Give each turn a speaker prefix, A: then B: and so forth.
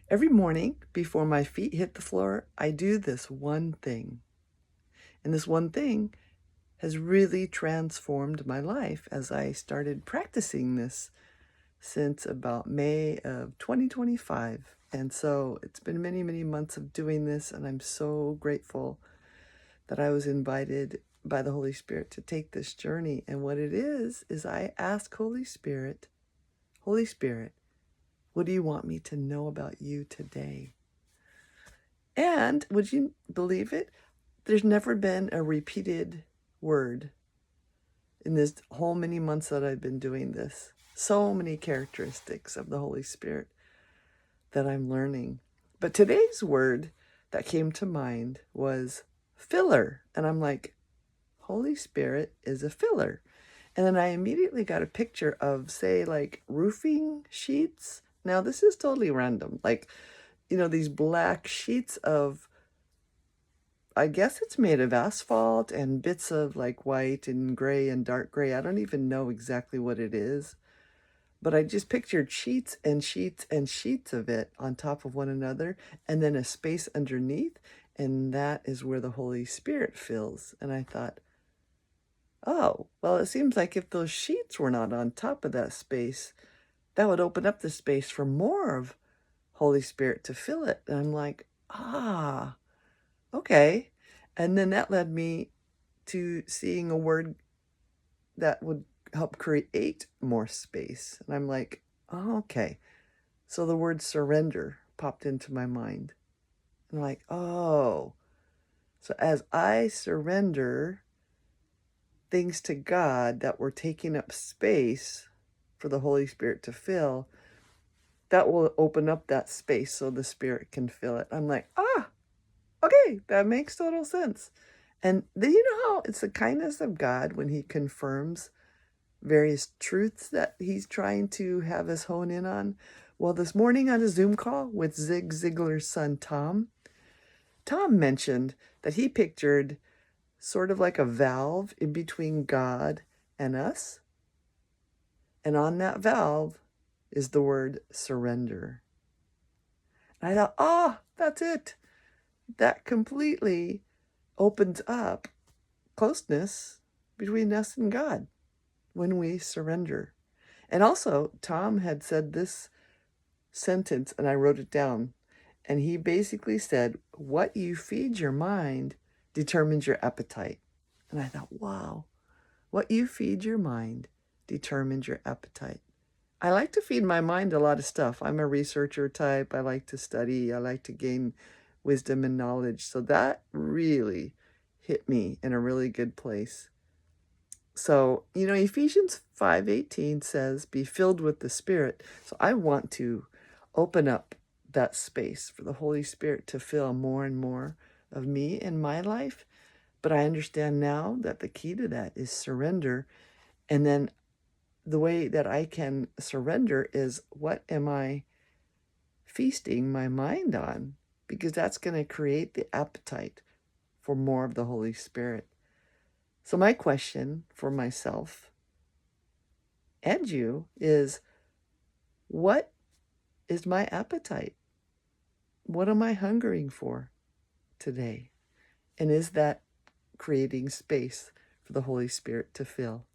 A: Every morning before my feet hit the floor, I do this one thing. And this one thing has really transformed my life as I started practicing this since about May of 2025. And so it's been many, many months of doing this, and I'm so grateful that I was invited by the Holy Spirit to take this journey. And what it is I ask Holy Spirit, Holy Spirit, what do you want me to know about you today? And would you believe it? There's never been a repeated word in this whole many months that I've been doing this. So many characteristics of the Holy Spirit that I'm learning. But today's word that came to mind was filler. And I'm like, Holy Spirit is a filler. And then I immediately got a picture of, say, like roofing sheets. Now, this is totally random. Like, these black sheets of, I guess it's made of asphalt and bits of like white and gray and dark gray. I don't even know exactly what it is. But I just pictured sheets and sheets and sheets of it on top of one another, and then a space underneath. And that is where the Holy Spirit fills. And I thought, oh, well, it seems like if those sheets were not on top of that space, that would open up the space for more of Holy Spirit to fill it. And I'm like, okay. And then that led me to seeing a word that would help create more space. And I'm like, oh, okay. So the word surrender popped into my mind. And I'm like, oh, so as I surrender things to God that were taking up space for the Holy Spirit to fill, that will open up that space so the Spirit can fill it. I'm like, okay, that makes total sense. And then you know how it's the kindness of God when He confirms various truths that He's trying to have us hone in on? Well, this morning on a Zoom call with Zig Ziglar's son, Tom mentioned that he pictured sort of like a valve in between God and us. And on that valve is the word surrender. And I thought, that's it. That completely opens up closeness between us and God when we surrender. And also, Tom had said this sentence, and I wrote it down. And he basically said, what you feed your mind determines your appetite. And I thought, wow, what you feed your mind determines your appetite. I like to feed my mind a lot of stuff. I'm a researcher type. I like to study. I like to gain wisdom and knowledge. So that really hit me in a really good place. So, Ephesians 5:18 says, be filled with the Spirit. So I want to open up that space for the Holy Spirit to fill more and more of me in my life. But I understand now that the key to that is surrender. And then the way that I can surrender is, what am I feasting my mind on? Because that's going to create the appetite for more of the Holy Spirit. So my question for myself and you is, what is my appetite? What am I hungering for today? And is that creating space for the Holy Spirit to fill?